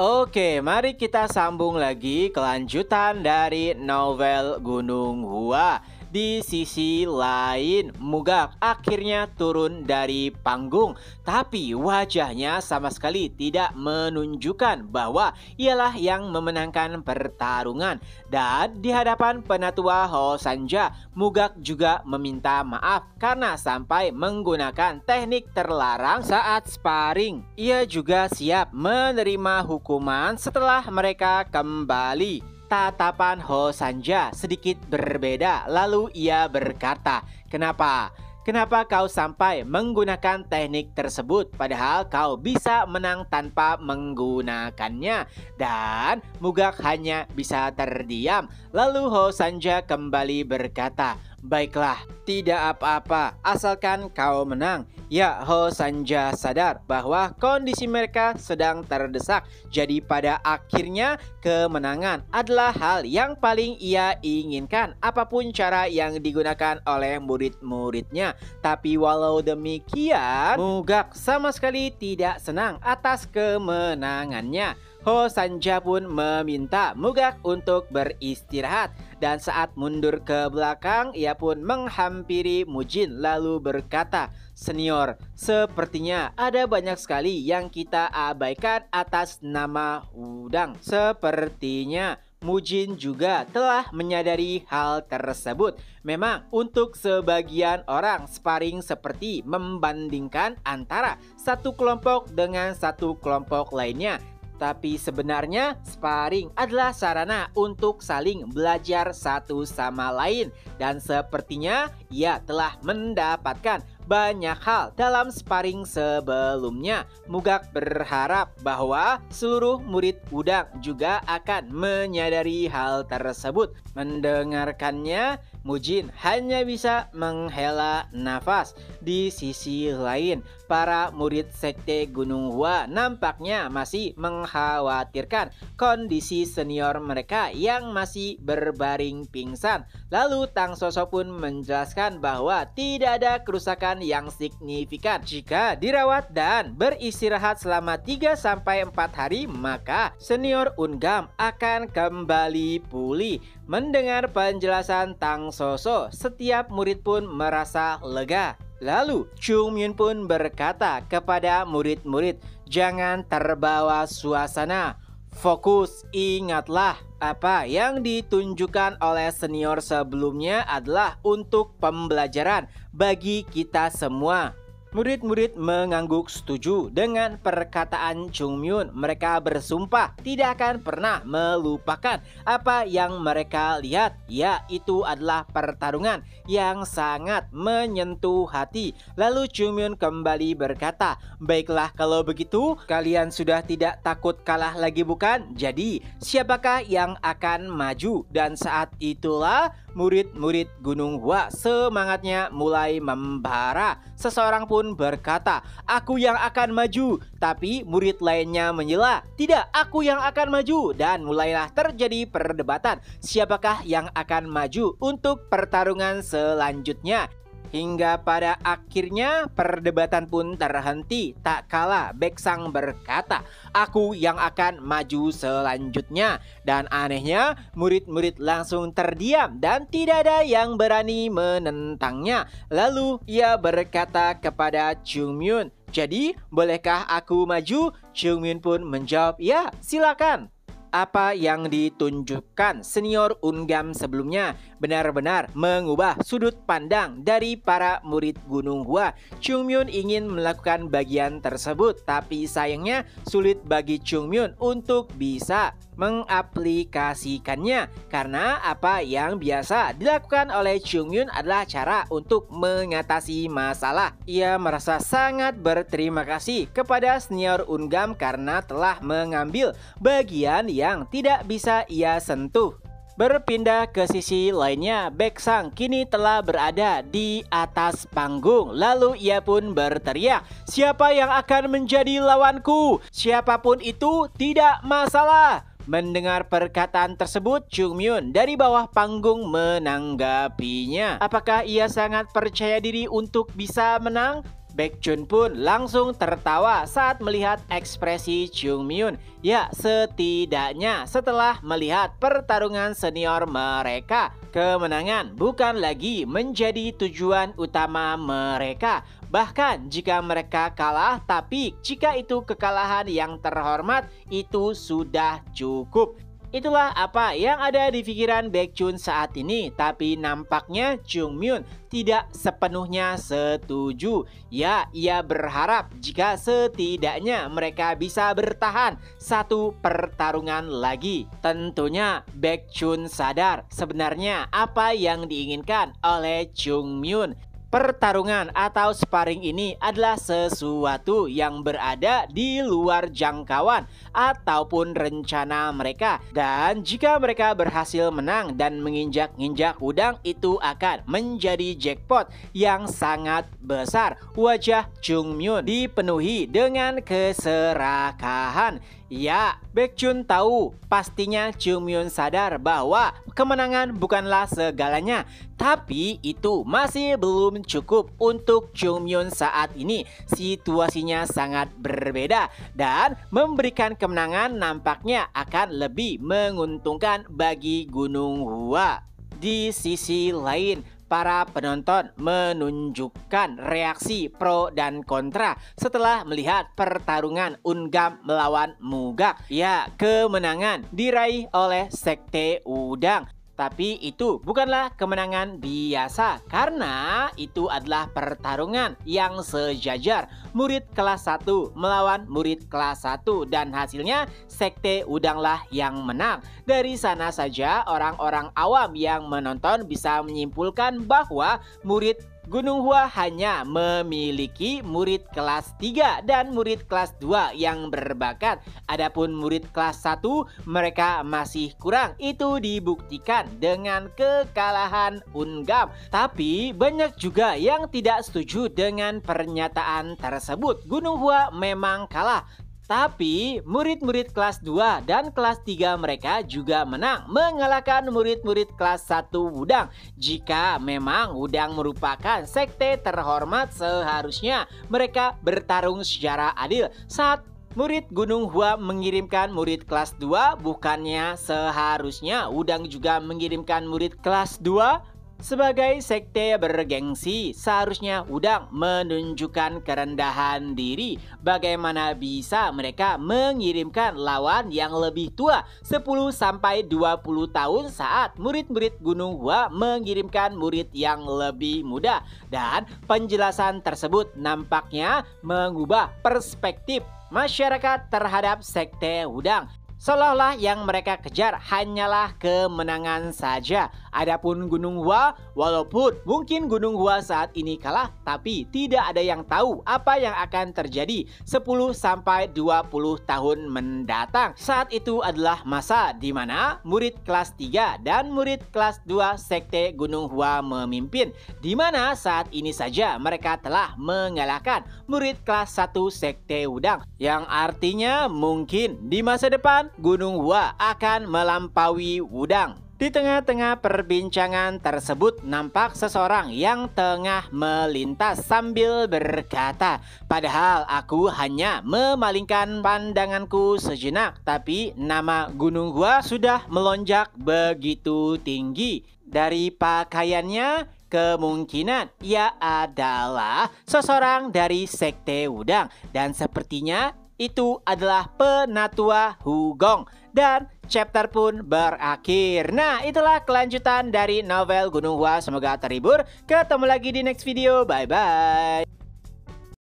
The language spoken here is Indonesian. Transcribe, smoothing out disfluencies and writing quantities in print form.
Oke, mari kita sambung lagi kelanjutan dari novel Gunung Hua. Di sisi lain, Mugak akhirnya turun dari panggung, tapi wajahnya sama sekali tidak menunjukkan bahwa ialah yang memenangkan pertarungan. Dan di hadapan penatua Ho Sanja, Mugak juga meminta maaf karena sampai menggunakan teknik terlarang saat sparring. Ia juga siap menerima hukuman setelah mereka kembali. Tatapan Ho Sanja sedikit berbeda, lalu ia berkata, "Kenapa? Kenapa kau sampai menggunakan teknik tersebut padahal kau bisa menang tanpa menggunakannya?" Dan Mugak hanya bisa terdiam. Lalu Ho Sanja kembali berkata, "Baiklah, tidak apa-apa, asalkan kau menang." Ya, Ho Sanja sadar bahwa kondisi mereka sedang terdesak. Jadi pada akhirnya kemenangan adalah hal yang paling ia inginkan apapun cara yang digunakan oleh murid-muridnya. Tapi walau demikian, Mugak sama sekali tidak senang atas kemenangannya. Ho Sanja pun meminta Mugak untuk beristirahat. Dan saat mundur ke belakang, ia pun menghampiri Mujin lalu berkata, "Senior, sepertinya ada banyak sekali yang kita abaikan atas nama Wudang. Sepertinya Mujin juga telah menyadari hal tersebut. Memang untuk sebagian orang sparring seperti membandingkan antara satu kelompok dengan satu kelompok lainnya. Tapi sebenarnya sparring adalah sarana untuk saling belajar satu sama lain. Dan sepertinya ia telah mendapatkan banyak hal dalam sparring sebelumnya. Mugak berharap bahwa seluruh murid Wudang juga akan menyadari hal tersebut. Mendengarkannya, Mujin hanya bisa menghela nafas. Di sisi lain, para murid sekte Gunung Hua nampaknya masih mengkhawatirkan kondisi senior mereka yang masih berbaring pingsan. Lalu Tang Soso pun menjelaskan bahwa tidak ada kerusakan yang signifikan. Jika dirawat dan beristirahat selama 3-4 hari, maka senior Ungam akan kembali pulih. Mendengar penjelasan Tang Soso, setiap murid pun merasa lega. Lalu Chung Myun pun berkata kepada murid-murid, "Jangan terbawa suasana. Fokus, ingatlah apa yang ditunjukkan oleh senior sebelumnya adalah untuk pembelajaran bagi kita semua." Murid-murid mengangguk setuju dengan perkataan Chung Myun. Mereka bersumpah tidak akan pernah melupakan apa yang mereka lihat. Ya, itu adalah pertarungan yang sangat menyentuh hati. Lalu Chung Myun kembali berkata, "Baiklah, kalau begitu kalian sudah tidak takut kalah lagi bukan? Jadi siapakah yang akan maju?" Dan saat itulah murid-murid Gunung Hua semangatnya mulai membara. Seseorang pun berkata, "Aku yang akan maju." Tapi murid lainnya menyela, "Tidak, aku yang akan maju." Dan mulailah terjadi perdebatan siapakah yang akan maju untuk pertarungan selanjutnya. Hingga pada akhirnya perdebatan pun terhenti. Tak kalah Baeksang berkata, "Aku yang akan maju selanjutnya." Dan anehnya murid-murid langsung terdiam dan tidak ada yang berani menentangnya. Lalu ia berkata kepada Chung Myun, "Jadi bolehkah aku maju?" Chung Myun pun menjawab, "Ya, silakan." Apa yang ditunjukkan senior Ungam sebelumnya benar-benar mengubah sudut pandang dari para murid Gunung Hua. Chung Myun ingin melakukan bagian tersebut, tapi sayangnya sulit bagi Chung Myun untuk bisa mengaplikasikannya. Karena apa yang biasa dilakukan oleh Chung Myun adalah cara untuk mengatasi masalah. Ia merasa sangat berterima kasih kepada senior Ungam karena telah mengambil bagian yang tidak bisa ia sentuh. Berpindah ke sisi lainnya, Baeksang kini telah berada di atas panggung. Lalu ia pun berteriak, "Siapa yang akan menjadi lawanku? Siapapun itu tidak masalah." Mendengar perkataan tersebut, Chung Myun dari bawah panggung menanggapinya. Apakah ia sangat percaya diri untuk bisa menang? Baekjun pun langsung tertawa saat melihat ekspresi Jungmyeon. Ya, setidaknya setelah melihat pertarungan senior mereka, kemenangan bukan lagi menjadi tujuan utama mereka. Bahkan jika mereka kalah, tapi jika itu kekalahan yang terhormat, itu sudah cukup. Itulah apa yang ada di pikiran Baekjun saat ini, tapi nampaknya Jungmyeon tidak sepenuhnya setuju. Ya, ia berharap jika setidaknya mereka bisa bertahan satu pertarungan lagi. Tentunya Baekjun sadar sebenarnya apa yang diinginkan oleh Jungmyeon. Pertarungan atau sparring ini adalah sesuatu yang berada di luar jangkauan ataupun rencana mereka. Dan jika mereka berhasil menang dan menginjak-injak udang, itu akan menjadi jackpot yang sangat besar. Wajah Jungmyeon dipenuhi dengan keserakahan. Ya, Baekjun tahu pastinya Jungmyeon sadar bahwa kemenangan bukanlah segalanya. Tapi itu masih belum cukup untuk Jungmyeon saat ini. Situasinya sangat berbeda dan memberikan kemenangan nampaknya akan lebih menguntungkan bagi Gunung Hua. Di sisi lain, para penonton menunjukkan reaksi pro dan kontra setelah melihat pertarungan Ungam melawan Mugak. Ya, kemenangan diraih oleh Sekte Udang. Tapi itu bukanlah kemenangan biasa karena itu adalah pertarungan yang sejajar. Murid kelas 1 melawan murid kelas 1 dan hasilnya Sekte Udanglah yang menang. Dari sana saja orang-orang awam yang menonton bisa menyimpulkan bahwa murid Gunung Hua hanya memiliki murid kelas 3 dan murid kelas 2 yang berbakat. Adapun murid kelas 1 mereka masih kurang. Itu dibuktikan dengan kekalahan Ungam. Tapi banyak juga yang tidak setuju dengan pernyataan tersebut. Gunung Hua memang kalah. Tapi murid-murid kelas 2 dan kelas 3 mereka juga menang mengalahkan murid-murid kelas 1 Wudang. Jika memang Wudang merupakan sekte terhormat, seharusnya mereka bertarung secara adil. Saat murid Gunung Hua mengirimkan murid kelas 2, bukannya seharusnya Wudang juga mengirimkan murid kelas 2? Sebagai sekte bergengsi, seharusnya Udang menunjukkan kerendahan diri. Bagaimana bisa mereka mengirimkan lawan yang lebih tua 10-20 tahun saat murid-murid Gunung Hua mengirimkan murid yang lebih muda. Dan penjelasan tersebut nampaknya mengubah perspektif masyarakat terhadap sekte Udang. Seolah-olah yang mereka kejar hanyalah kemenangan saja. Adapun Gunung Hua, walaupun mungkin Gunung Hua saat ini kalah, tapi tidak ada yang tahu apa yang akan terjadi 10-20 tahun mendatang. Saat itu adalah masa di mana murid kelas 3 dan murid kelas 2 sekte Gunung Hua memimpin. Di mana saat ini saja mereka telah mengalahkan murid kelas 1 sekte Udang. Yang artinya mungkin di masa depan Gunung Hua akan melampaui Wudang. Di tengah-tengah perbincangan tersebut nampak seseorang yang tengah melintas sambil berkata, "Padahal aku hanya memalingkan pandanganku sejenak, tapi nama Gunung Hua sudah melonjak begitu tinggi. Dari pakaiannya, kemungkinan ia adalah seseorang dari sekte Wudang dan sepertinya itu adalah penatua Hugong." Dan chapter pun berakhir. Nah, itulah kelanjutan dari novel Gunung Hua. Semoga terhibur. Ketemu lagi di next video. Bye-bye.